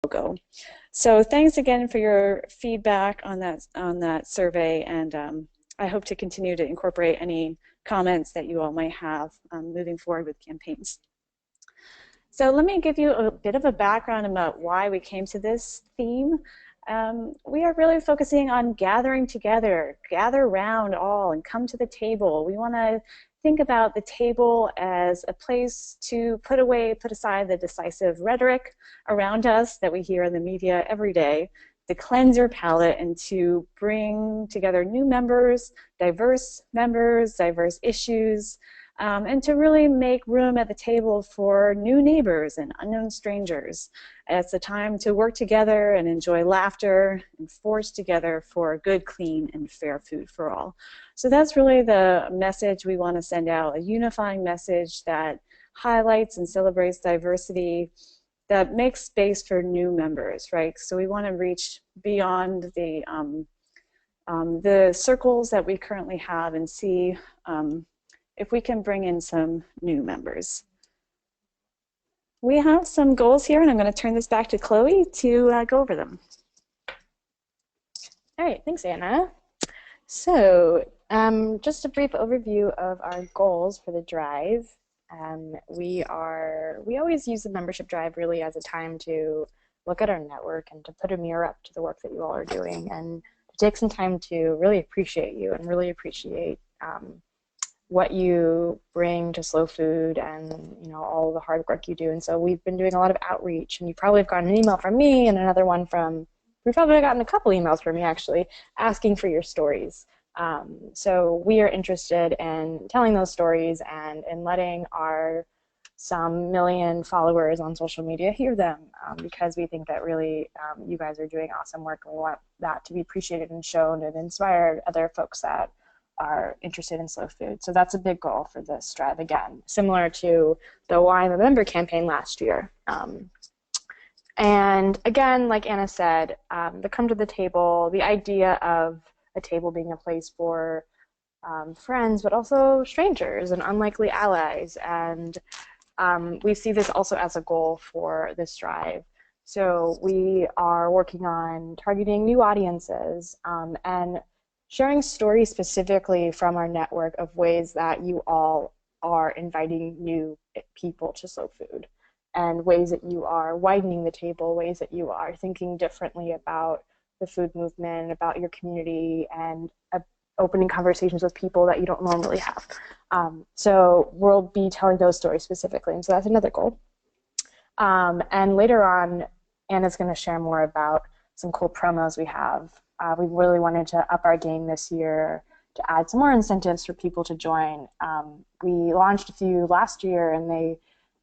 logo. So thanks again for your feedback on that survey, and I hope to continue to incorporate any comments that you all might have moving forward with campaigns. So let me give you a bit of a background about why we came to this theme. We are really focusing on gathering together, gather round all and come to the table. We want to think about the table as a place to put aside the decisive rhetoric around us that we hear in the media every day, to cleanse your palate and to bring together new members, diverse issues, and to really make room at the table for new neighbors and unknown strangers. It's a time to work together and enjoy laughter and forge together for good, clean, and fair food for all. So that's really the message we want to send out, a unifying message that highlights and celebrates diversity, that makes space for new members, right? So we want to reach beyond the circles that we currently have and see if we can bring in some new members. We have some goals here, and I'm going to turn this back to Chloe to go over them. All right, thanks, Anna. So just a brief overview of our goals for the drive. We always use the membership drive really as a time to look at our network and to put a mirror up to the work that you all are doing, and to take some time to really appreciate you and really appreciate what you bring to Slow Food and all the hard work you do. And so we've been doing a lot of outreach, and you probably have gotten an email from me and another one from, we've probably gotten a couple emails from me actually, asking for your stories. So we are interested in telling those stories and in letting our some million followers on social media hear them, because we think that really you guys are doing awesome work, and we want that to be appreciated and shown and inspire other folks that are interested in slow food. So that's a big goal for this drive, again, similar to the Why I'm a Member campaign last year. And again, like Anna said, the come to the table, the idea of a table being a place for friends, but also strangers and unlikely allies. And we see this also as a goal for this drive. So we are working on targeting new audiences and sharing stories specifically from our network of ways that you all are inviting new people to slow food, and ways that you are widening the table, ways that you are thinking differently about the food movement, about your community, and opening conversations with people that you don't normally have. So we'll be telling those stories specifically, and so that's another goal. And later on, Anna's going to share more about some cool promos we have. We really wanted to up our game this year to add some more incentives for people to join. We launched a few last year, and they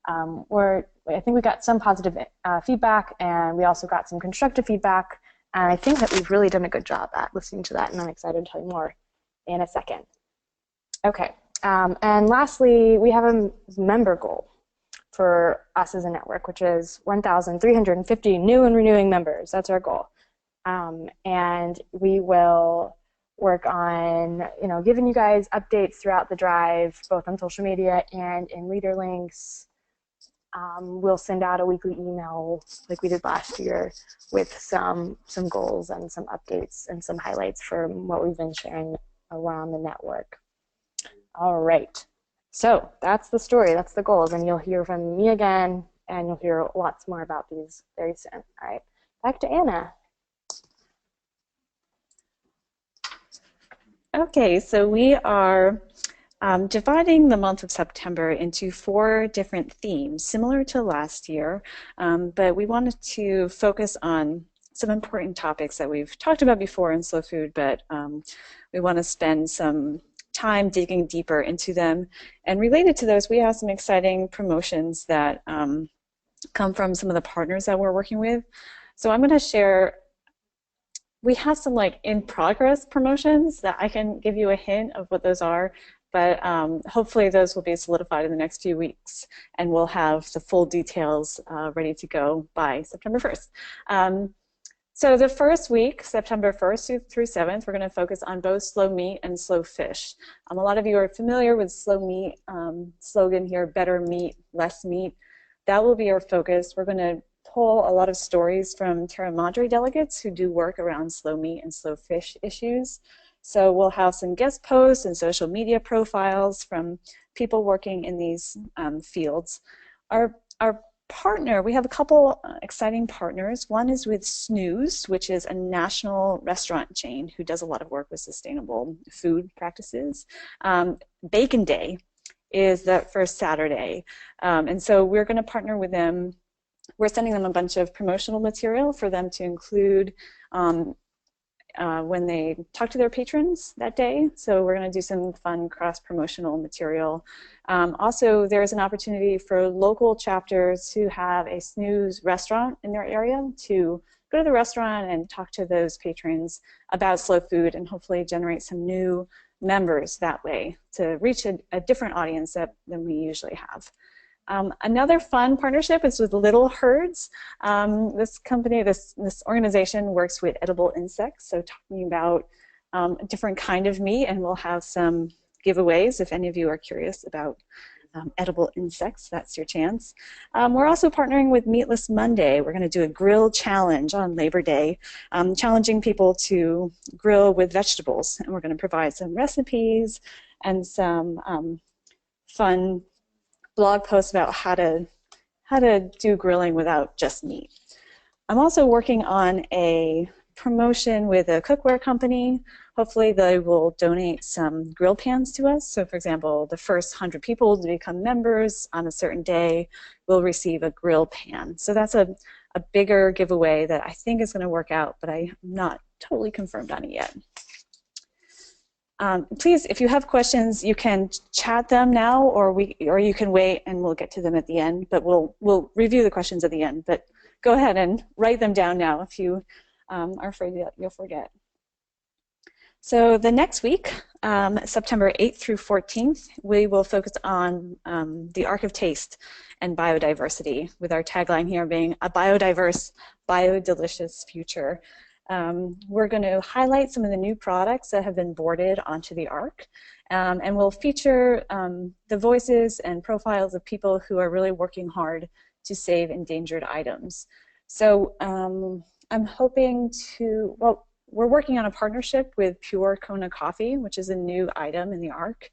I think we got some positive feedback, and we also got some constructive feedback, and I think that we've really done a good job at listening to that, and I'm excited to tell you more in a second. Okay, and lastly, we have a member goal for us as a network, which is 1,350 new and renewing members. That's our goal. And we will work on, giving you guys updates throughout the drive, both on social media and in leader links. We'll send out a weekly email like we did last year with some goals and some updates and some highlights from what we've been sharing around the network. All right, so that's the story, that's the goals, and you'll hear from me again, and you'll hear lots more about these very soon. All right, back to Anna. Okay, so we are dividing the month of September into 4 different themes, similar to last year, but we wanted to focus on some important topics that we've talked about before in Slow Food, but we want to spend some time digging deeper into them. And related to those, we have some exciting promotions that come from some of the partners that we're working with. So I'm going to share, we have some in-progress promotions that I can give you a hint of what those are, but hopefully those will be solidified in the next few weeks, and we'll have the full details ready to go by September 1st. So the first week, September 1st through 7th, we're going to focus on both slow meat and slow fish. A lot of you are familiar with slow meat slogan here, better meat, less meat. That will be our focus. We're going to pull a lot of stories from Terra Madre delegates who do work around slow meat and slow fish issues. So we'll have some guest posts and social media profiles from people working in these fields. Our partner, we have a couple exciting partners. One is with Snooze, which is a national restaurant chain who does a lot of work with sustainable food practices. Bacon Day is the first Saturday. And so we're going to partner with them. We're sending them a bunch of promotional material for them to include when they talk to their patrons that day. So we're going to do some fun cross-promotional material. Also, there's an opportunity for local chapters who have a Snooze restaurant in their area to go to the restaurant and talk to those patrons about slow food and hopefully generate some new members that way to reach a different audience than we usually have. Another fun partnership is with Little Herds. This company, this organization works with edible insects, so talking about a different kind of meat, and we'll have some giveaways if any of you are curious about edible insects. That's your chance. We're also partnering with Meatless Monday. We're going to do a grill challenge on Labor Day, challenging people to grill with vegetables, and we're going to provide some recipes and some fun blog posts about how to do grilling without just meat. I'm also working on a promotion with a cookware company. Hopefully they will donate some grill pans to us. So for example, the first 100 people to become members on a certain day will receive a grill pan. So that's a bigger giveaway that I think is going to work out, but I'm not totally confirmed on it yet. Please, if you have questions, you can chat them now, or you can wait and we'll get to them at the end. But we'll review the questions at the end. But go ahead and write them down now if you are afraid that you'll forget. So the next week, September 8th through 14th, we will focus on the Arc of Taste and biodiversity, with our tagline here being a biodiverse, biodelicious future. We're going to highlight some of the new products that have been boarded onto the ARC, and we'll feature the voices and profiles of people who are really working hard to save endangered items. So I'm hoping to, well, we're working on a partnership with Pure Kona Coffee, which is a new item in the ARC.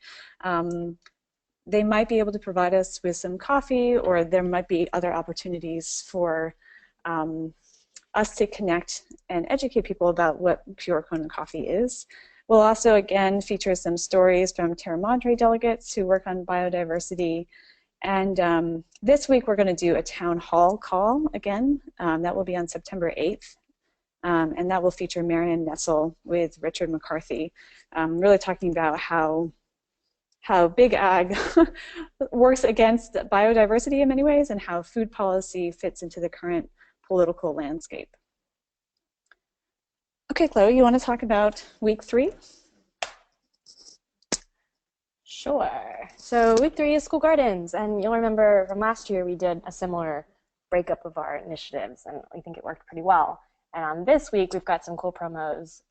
They might be able to provide us with some coffee, or there might be other opportunities for us to connect and educate people about what Pure Kona Coffee is. We'll also, again, feature some stories from Terra Madre delegates who work on biodiversity. And this week we're going to do a town hall call again. That will be on September 8th. And that will feature Marion Nessel with Richard McCarthy, really talking about how Big Ag works against biodiversity in many ways, and how food policy fits into the current political landscape. Okay, Chloe, you want to talk about week 3? Sure. So week 3 is school gardens, and you'll remember from last year we did a similar breakup of our initiatives, and I think it worked pretty well. And on this week, we've got some cool promos.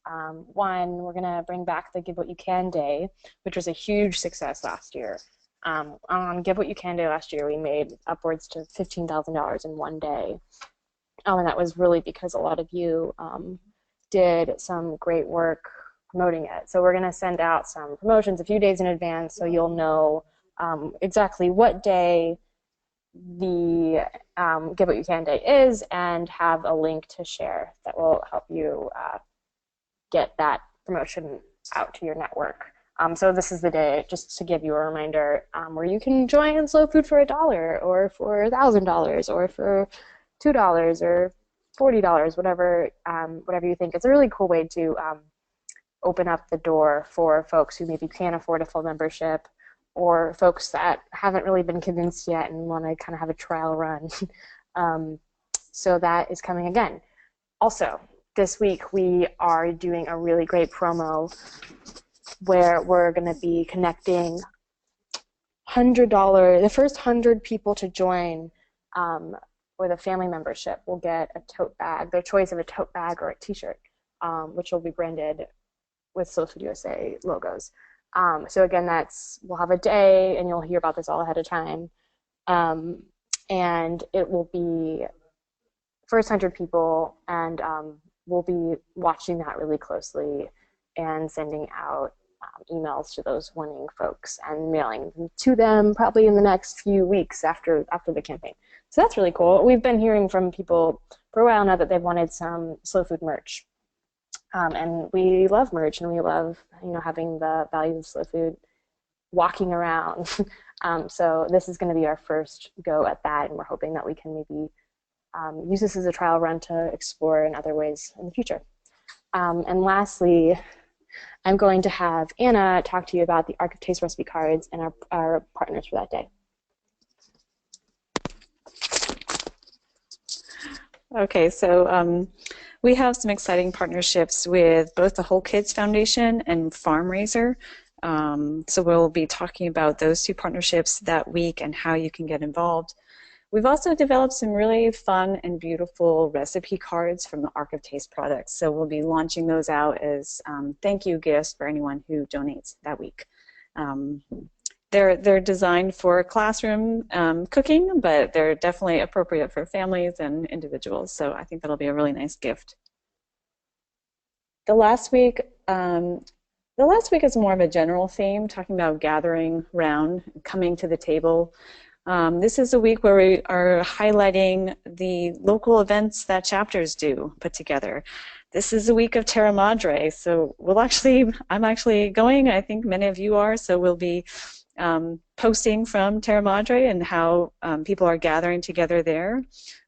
One, we're going to bring back the Give What You Can Day, which was a huge success last year. On Give What You Can Day last year, we made upwards to $15,000 in one day. And that was really because a lot of you did some great work promoting it. So we're going to send out some promotions a few days in advance so you'll know exactly what day the Give What You Can Day is, and have a link to share that will help you get that promotion out to your network. So this is the day, just to give you a reminder, where you can join Slow Food for $1 or for $1,000 or for $2 or $40, whatever you think. It's a really cool way to open up the door for folks who maybe can't afford a full membership, or folks that haven't really been convinced yet and want to kind of have a trial run. So that is coming again. Also, this week we are doing a really great promo where we're going to be connecting $100, the first 100 people to join with a family membership will get a tote bag, their choice of a tote bag or a t-shirt, which will be branded with Slow Food USA logos. So again, we'll have a day, and you'll hear about this all ahead of time. And it will be first 100 people, and we'll be watching that really closely and sending out emails to those winning folks and mailing them to them probably in the next few weeks after the campaign. So that's really cool. We've been hearing from people for a while now that they've wanted some slow food merch. And we love merch, and we love, having the values of slow food walking around. So this is going to be our first go at that, and we're hoping that we can maybe use this as a trial run to explore in other ways in the future. And lastly, I'm going to have Anna talk to you about the Arc of Taste recipe cards and our partners for that day. Okay, so we have some exciting partnerships with both the Whole Kids Foundation and Farm Raiser. So we'll be talking about those two partnerships that week and how you can get involved. We've also developed some really fun and beautiful recipe cards from the Arc of Taste products. So we'll be launching those out as thank you gifts for anyone who donates that week. They're designed for classroom cooking, but they're definitely appropriate for families and individuals. So I think that'll be a really nice gift. The last week is more of a general theme, talking about gathering around, coming to the table. This is a week where we are highlighting the local events that chapters do put together. This is a week of Terra Madre, so I'm actually going, I think many of you are, so we'll be posting from Terra Madre and how people are gathering together there.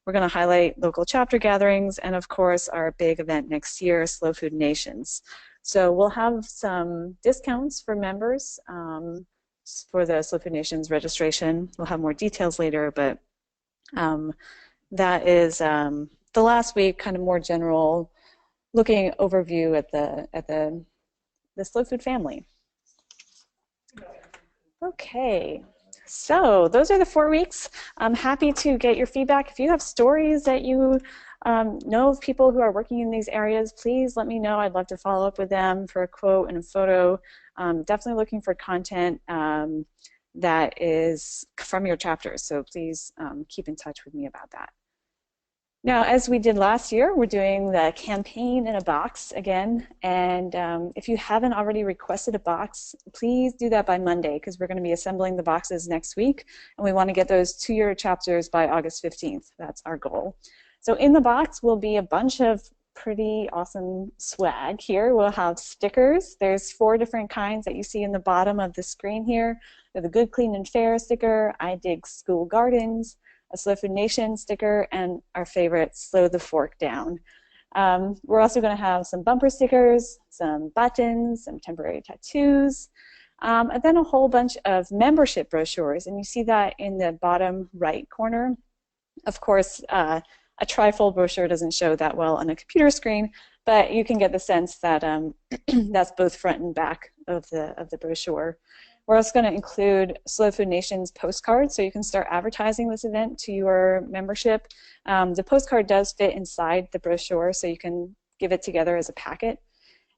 We're going to highlight local chapter gatherings and, of course, our big event next year, Slow Food Nations. So we'll have some discounts for members for the Slow Food Nations registration. We'll have more details later, but that is the last week, kind of more general, looking overview at the Slow Food family. Okay, so those are the 4 weeks. I'm happy to get your feedback. If you have stories that you know of people who are working in these areas, please let me know. I'd love to follow up with them for a quote and a photo. Definitely looking for content that is from your chapters, so please keep in touch with me about that. Now, as we did last year, we're doing the campaign in a box again, and if you haven't already requested a box, please do that by Monday, because we're going to be assembling the boxes next week, and we want to get those to your chapters by August 15th. That's our goal. So in the box will be a bunch of pretty awesome swag here. We'll have stickers. There's 4 different kinds that you see in the bottom of the screen here. There's a Good, Clean, and Fair sticker, I Dig School Gardens, a Slow Food Nation sticker, and our favorite, Slow the Fork Down. We're also going to have some bumper stickers, some buttons, some temporary tattoos, and then a whole bunch of membership brochures, and you see that in the bottom right corner. Of course, a trifold brochure doesn't show that well on a computer screen, but you can get the sense that that's both front and back of the brochure. We're also going to include Slow Food Nation's postcards, so you can start advertising this event to your membership. The postcard does fit inside the brochure, so you can give it together as a packet.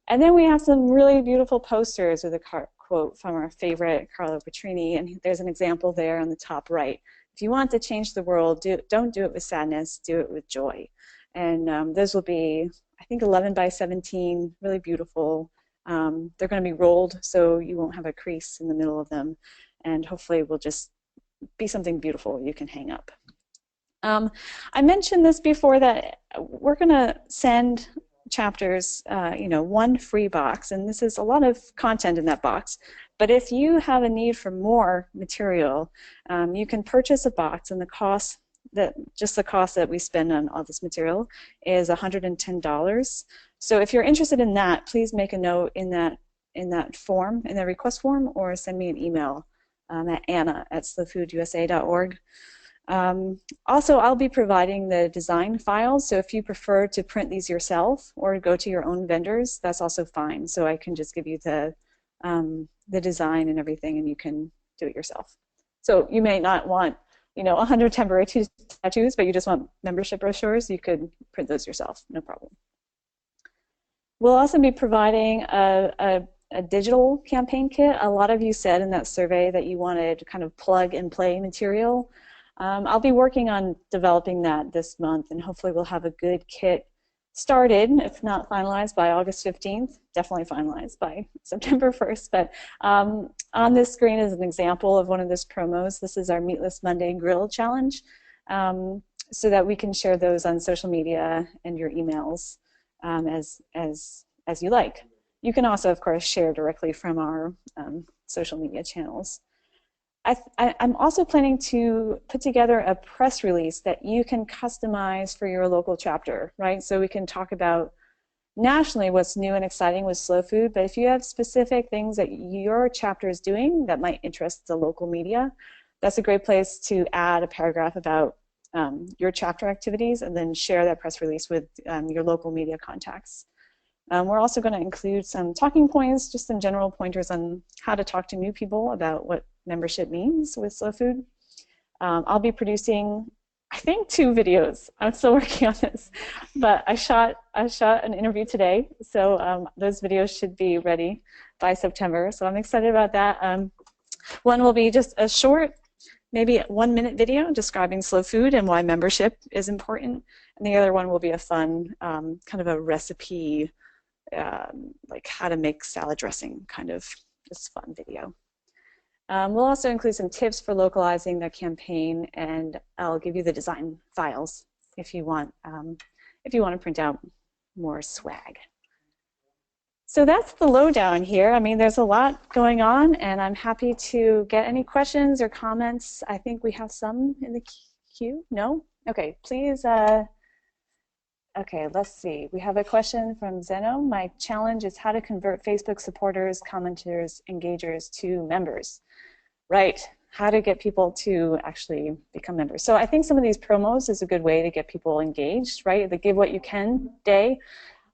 And then we have some really beautiful posters with a quote from our favorite Carlo Petrini, and there's an example there on the top right. If you want to change the world, don't do it with sadness, do it with joy. And those will be, I think, 11 by 17, really beautiful. They're going to be rolled so you won't have a crease in the middle of them, and hopefully will just be something beautiful you can hang up. I mentioned this before, that we're going to send chapters, one free box, and this is a lot of content in that box. But if you have a need for more material, you can purchase a box, and the cost that we spend on all this material is $110. So if you're interested in that, please make a note in that form, in the request form, or send me an email at anna@slowfoodusa.org. Also, I'll be providing the design files, so if you prefer to print these yourself or go to your own vendors, that's also fine. So I can just give you the design and everything, and you can do it yourself. So you may not want 100 temporary tattoos, but you just want membership brochures, you could print those yourself, no problem. We'll also be providing a digital campaign kit. A lot of you said in that survey that you wanted kind of plug and play material. I'll be working on developing that this month, and hopefully we'll have a good kit started, if not finalized, by August 15th, definitely finalized by September 1st. But on this screen is an example of one of those promos. This is our Meatless Monday Grill Challenge, so that we can share those on social media and your emails as you like. You can also, of course, share directly from our social media channels. I'm also planning to put together a press release that you can customize for your local chapter, right? So we can talk about nationally what's new and exciting with slow food, but if you have specific things that your chapter is doing that might interest the local media, that's a great place to add a paragraph about your chapter activities and then share that press release with your local media contacts. We're also going to include some talking points, just some general pointers on how to talk to new people about what membership means with slow food. I'll be producing, I think, 2 videos. I'm still working on this, but I shot an interview today, so those videos should be ready by September. So I'm excited about that. One will be just a short, maybe 1-minute video describing slow food and why membership is important, and the other one will be a fun kind of a recipe, like how to make salad dressing, kind of just fun video. We'll also include some tips for localizing the campaign, and I'll give you the design files if you want to print out more swag. So that's the lowdown here. I mean, there's a lot going on, and I'm happy to get any questions or comments. I think we have some in the queue. No? Okay, please. Okay, let's see. We have a question from Zeno. My challenge is how to convert Facebook supporters, commenters, engagers to members. Right, how to get people to actually become members. So I think some of these promos is a good way to get people engaged, right? The Give What You Can day.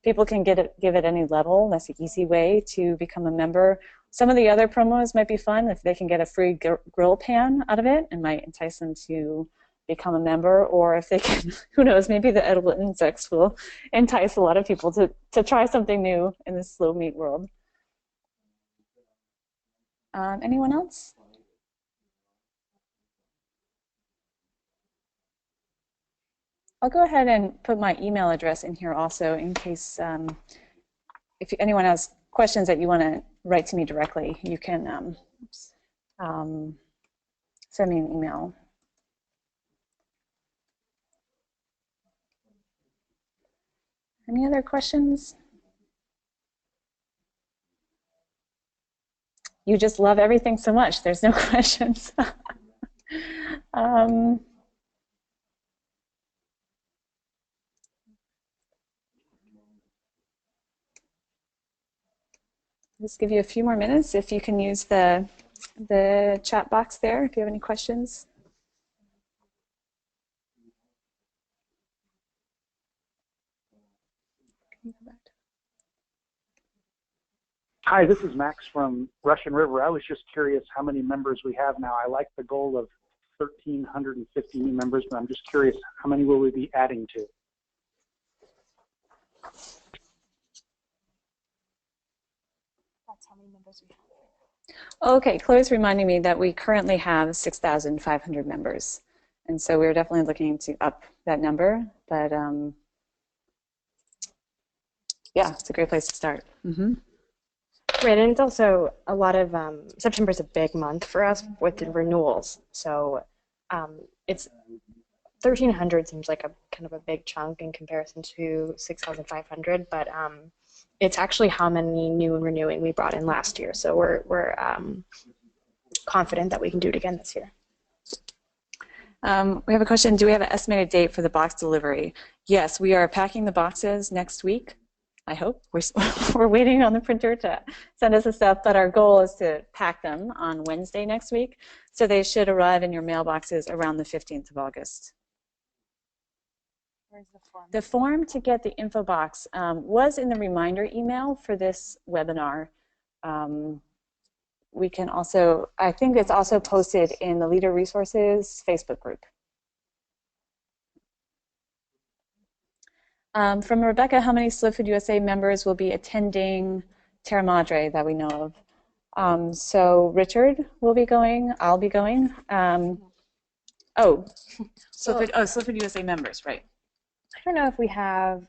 People can give it any level. That's an easy way to become a member. Some of the other promos might be fun if they can get a free grill pan out of it and might entice them to become a member, or if they can, who knows, maybe the edible insects will entice a lot of people to try something new in this slow meat world. Anyone else? I'll go ahead and put my email address in here also in case if anyone has questions that you want to write to me directly, you can send me an email. Any other questions? You just love everything so much. There's no questions. Just give you a few more minutes if you can use the chat box there if you have any questions. Hi, this is Max from Russian River. I was just curious how many members we have now. I like the goal of 1,350 new members, but I'm just curious how many will we be adding to? That's how many members we have. Okay, Chloe's reminding me that we currently have 6,500 members. And so we're definitely looking to up that number. But yeah, it's a great place to start. Mm-hmm. Right, and it's also a lot of, September is a big month for us with the renewals. So it's 1,300 seems like a kind of a big chunk in comparison to 6,500, but it's actually how many new and renewing we brought in last year. So we're confident that we can do it again this year. We have a question. Do we have an estimated date for the box delivery? Yes, we are packing the boxes next week. I hope. We're waiting on the printer to send us the stuff, but our goal is to pack them on Wednesday next week. So they should arrive in your mailboxes around the 15th of August. Where's the form? The form to get the info box was in the reminder email for this webinar. We can also, I think it's also posted in the Leader Resources Facebook group. From Rebecca, how many Slow Food USA members will be attending Terra Madre that we know of? So Richard will be going, I'll be going. Oh, So Slippered USA members, right? I don't know if we have.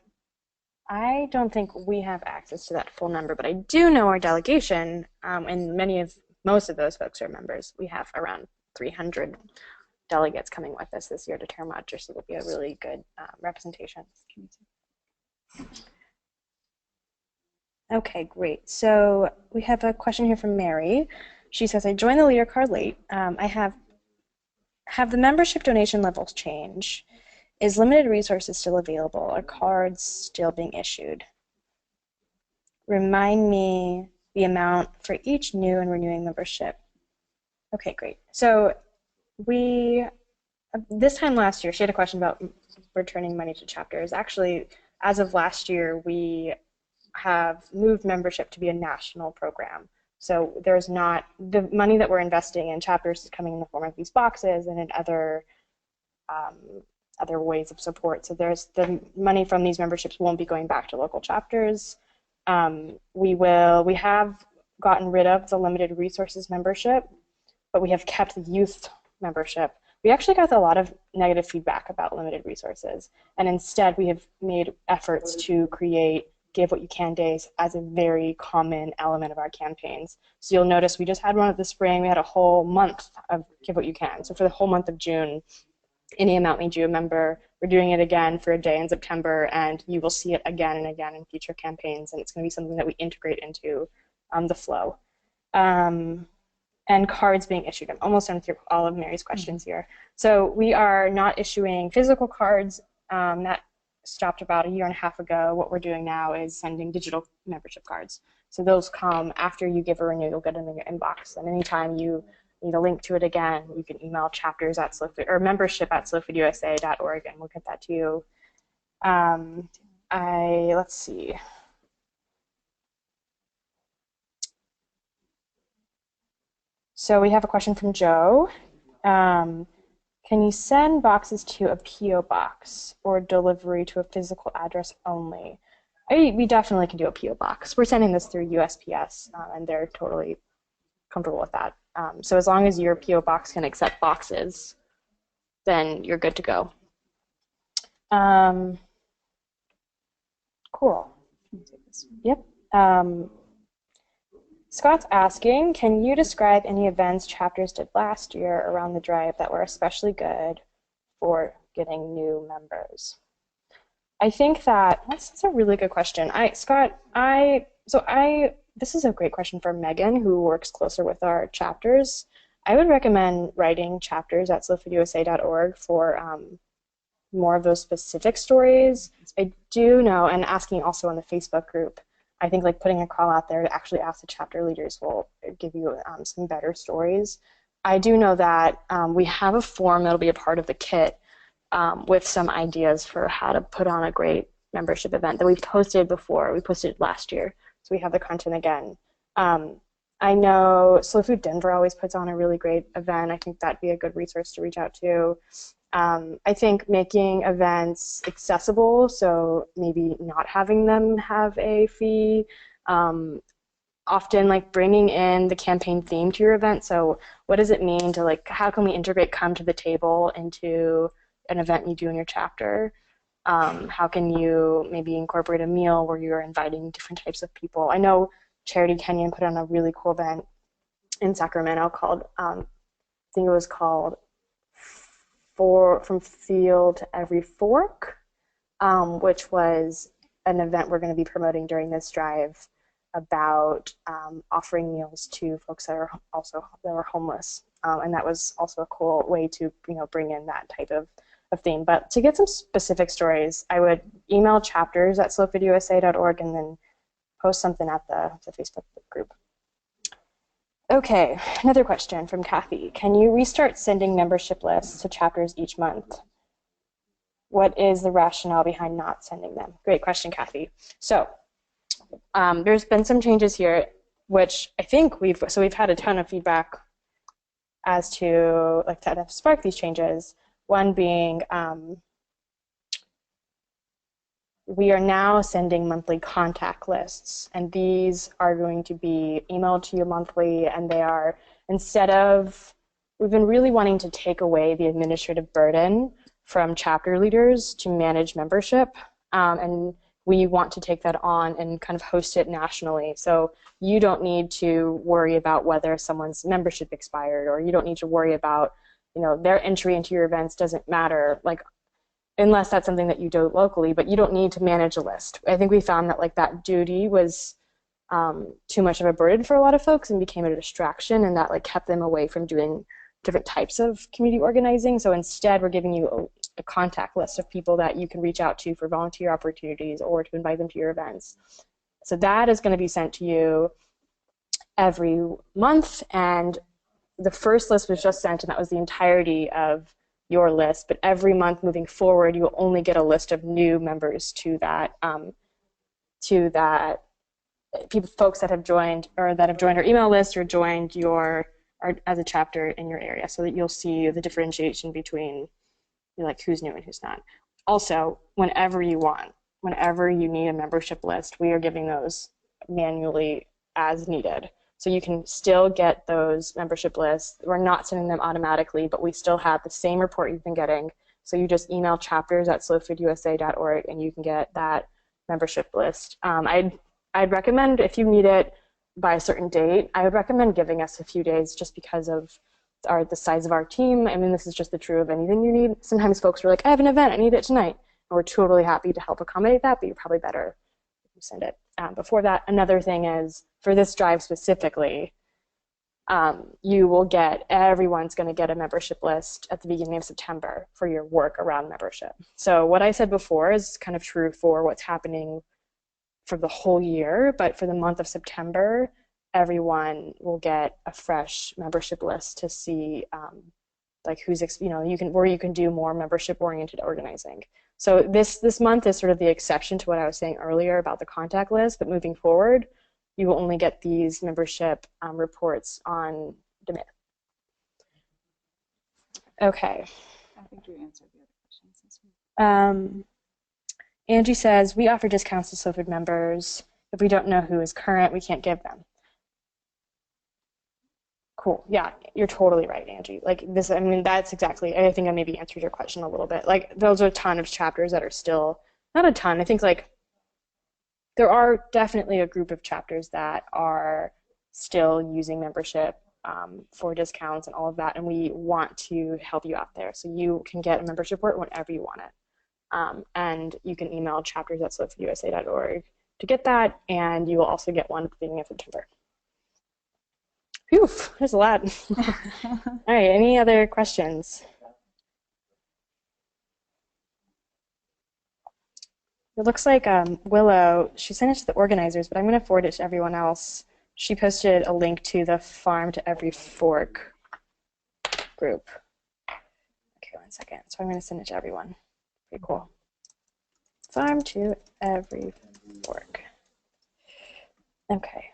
I don't think we have access to that full number, but I do know our delegation, and most of those folks are members. We have around 300 delegates coming with us this year to Terre Madre, so it'll be a really good representation. Okay, great. So we have a question here from Mary. She says, I joined the leader card late. I have the membership donation levels change? Is limited resources still available? Are cards still being issued? Remind me the amount for each new and renewing membership. Okay, great. So this time last year, she had a question about returning money to chapters. Actually, as of last year, we have moved membership to be a national program. So there's not, the money that we're investing in chapters is coming in the form of these boxes and in other ways of support. So there's the money from these memberships won't be going back to local chapters. We have gotten rid of the limited resources membership, but we have kept the youth membership. We actually got a lot of negative feedback about limited resources, and instead we have made efforts to create Give What You Can days as a very common element of our campaigns. So you'll notice we just had one of the spring. We had a whole month of Give What You Can. So for the whole month of June, any amount made you a member. We're doing it again for a day in September, and you will see it again and again in future campaigns, and it's going to be something that we integrate into the flow. And cards being issued. I'm almost done through all of Mary's questions here. So we are not issuing physical cards. That stopped about 1.5 years ago. What we're doing now is sending digital membership cards. So those come after you give a renew. You'll get them in your inbox. And anytime you need a link to it again, you can email chapters at membership@slowfoodusa.org, and we'll get that to you. Let's see. So we have a question from Joe. Can you send boxes to a P.O. box or delivery to a physical address only? We definitely can do a P.O. box. We're sending this through USPS, and they're totally comfortable with that. So as long as your P.O. box can accept boxes, then you're good to go. Cool. Yep. Scott's asking, can you describe any events chapters did last year around the drive that were especially good for getting new members? I think that's a really good question. This is a great question for Megan, who works closer with our chapters. I would recommend writing chapters at slowfoodusa.org for more of those specific stories. I do know, and asking also on the Facebook group, I think like putting a call out there to actually ask the chapter leaders will give you some better stories. I do know that we have a form that'll be a part of the kit with some ideas for how to put on a great membership event that we've posted before. We posted last year, so we have the content again. I know Slow Food Denver always puts on a really great event. I think that'd be a good resource to reach out to. I think making events accessible, so maybe not having them have a fee, often like bringing in the campaign theme to your event. So what does it mean to how can we integrate come to the table into an event you do in your chapter? How can you maybe incorporate a meal where you're inviting different types of people? I know Charity Kenyon put on a really cool event in Sacramento called, I think it was called From Field to Every Fork, which was an event we're going to be promoting during this drive about offering meals to folks that are homeless, and that was also a cool way to bring in that type of theme. But to get some specific stories, I would email chapters at slowfoodusa.org and then post something at the Facebook group. Okay, another question from Kathy. Can you restart sending membership lists to chapters each month? What is the rationale behind not sending them? Great question, Kathy. So there's been some changes here, which I think we've had a ton of feedback as to that have sparked these changes. One being we are now sending monthly contact lists, and these are going to be emailed to you monthly, and they are, instead of we've been really wanting to take away the administrative burden from chapter leaders to manage membership, and we want to take that on and kind of host it nationally. So you don't need to worry about whether someone's membership expired, or you don't need to worry about, you know, their entry into your events doesn't matter, like, unless that's something that you do locally, but you don't need to manage a list. I think we found that like that duty was too much of a burden for a lot of folks and became a distraction, and that like kept them away from doing different types of community organizing. So instead, we're giving you a contact list of people that you can reach out to for volunteer opportunities or to invite them to your events. So that is going to be sent to you every month, and the first list was just sent, and that was the entirety of your list. But every month moving forward, you'll only get a list of new members to that folks that have joined, or that have joined our email list or joined your as a chapter in your area, so that you'll see the differentiation between like who's new and who's not. Also, whenever you need a membership list, we are giving those manually as needed. So you can still get those membership lists. We're not sending them automatically, but we still have the same report you've been getting. So you just email chapters@slowfoodusa.org and you can get that membership list. I'd recommend, if you need it by a certain date, I would recommend giving us a few days, just because of the size of our team. I mean, this is just the true of anything you need. Sometimes folks are like, I have an event, I need it tonight. And we're totally happy to help accommodate that, but you're probably better if you send it before that. Another thing is, for this drive specifically, you will get, everyone's going to get a membership list at the beginning of September for your work around membership. So what I said before is kind of true for what's happening for the whole year, but for the month of September, everyone will get a fresh membership list to see like who's, you know, where you can do more membership-oriented organizing. So this month is sort of the exception to what I was saying earlier about the contact list, but moving forward, you will only get these membership reports on demand. Okay. I think you answered the other questions. Angie says, we offer discounts to Slow Food members. If we don't know who is current, we can't give them. Cool. Yeah, you're totally right, Angie. Like this, I mean, that's exactly, I think I maybe answered your question a little bit. Like, those are a ton of chapters that are still, not a ton, I think like there are definitely a group of chapters that are still using membership for discounts and all of that, and we want to help you out there. So you can get a membership report whenever you want it. And you can email chapters@slowfoodusa.org to get that, and you will also get one at the beginning of September. Phew, there's a lot. All right, any other questions? It looks like Willow, she sent it to the organizers, but I'm going to forward it to everyone else. She posted a link to the Farm to Every Fork group. Okay, 1 second. So I'm going to send it to everyone. Pretty cool. Farm to Every Fork. Okay.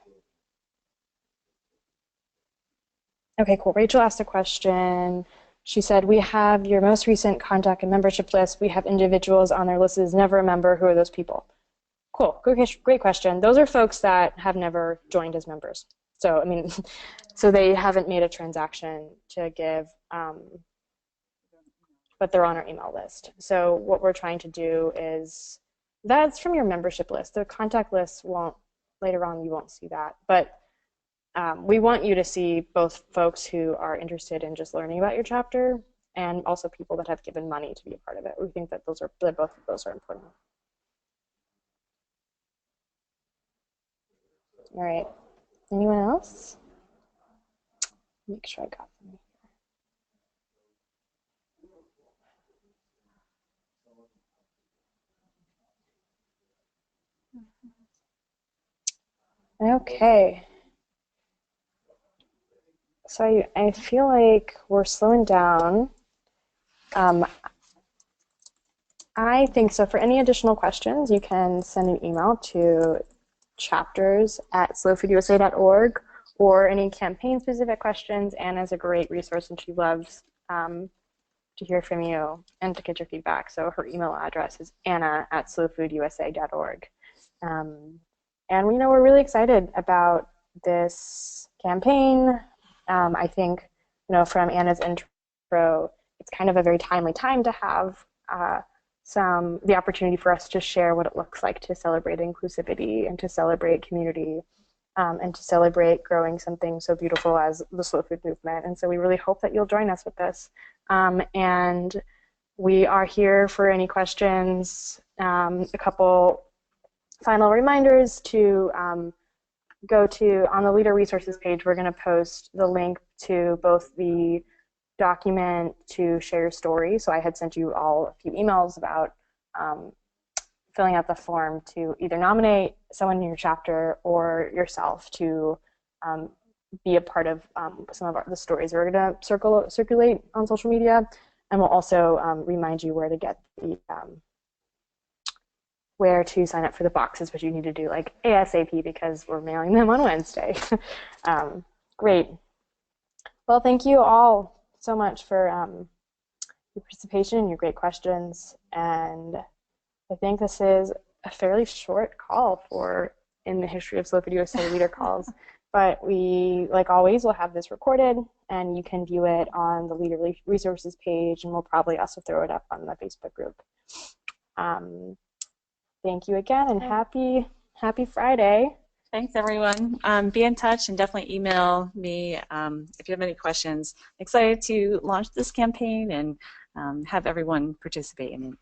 Okay, cool. Rachel asked a question. She said, we have your most recent contact and membership list. We have individuals on their list as never a member. Who are those people? Cool. Great question. Those are folks that have never joined as members. So, I mean, so they haven't made a transaction to give, but they're on our email list. So what we're trying to do is, that's from your membership list. The contact list won't, later on you won't see that. But we want you to see both folks who are interested in just learning about your chapter and also people that have given money to be a part of it. We think that both of those are important. All right. Anyone else? Make sure I got them. Okay. So I feel like we're slowing down. I think so. For any additional questions, you can send an email to chapters@slowfoodusa.org, or any campaign-specific questions. Anna's a great resource, and she loves to hear from you and to get your feedback. So her email address is anna@slowfoodusa.org. And you know, we're really excited about this campaign. I think from Anna's intro, it's kind of a very timely time to have the opportunity for us to share what it looks like to celebrate inclusivity and to celebrate community and to celebrate growing something so beautiful as the slow food movement. And so we really hope that you'll join us with this. And we are here for any questions. A couple final reminders to go to, on the Leader Resources page, we're going to post the link to both the document to share your story. So I had sent you all a few emails about filling out the form to either nominate someone in your chapter or yourself to be a part of some of the stories we're going to circulate on social media. And we'll also remind you where to get the where to sign up for the boxes, which you need to do like ASAP because we're mailing them on Wednesday. Great. Well, thank you all so much for your participation and your great questions. And I think this is a fairly short call for in the history of Slow Food USA leader calls. But we, like always, will have this recorded, and you can view it on the Leader Resources page, and we'll probably also throw it up on the Facebook group. Thank you again, and happy Friday. Thanks, everyone. Be in touch and definitely email me if you have any questions. I'm excited to launch this campaign and have everyone participate in it.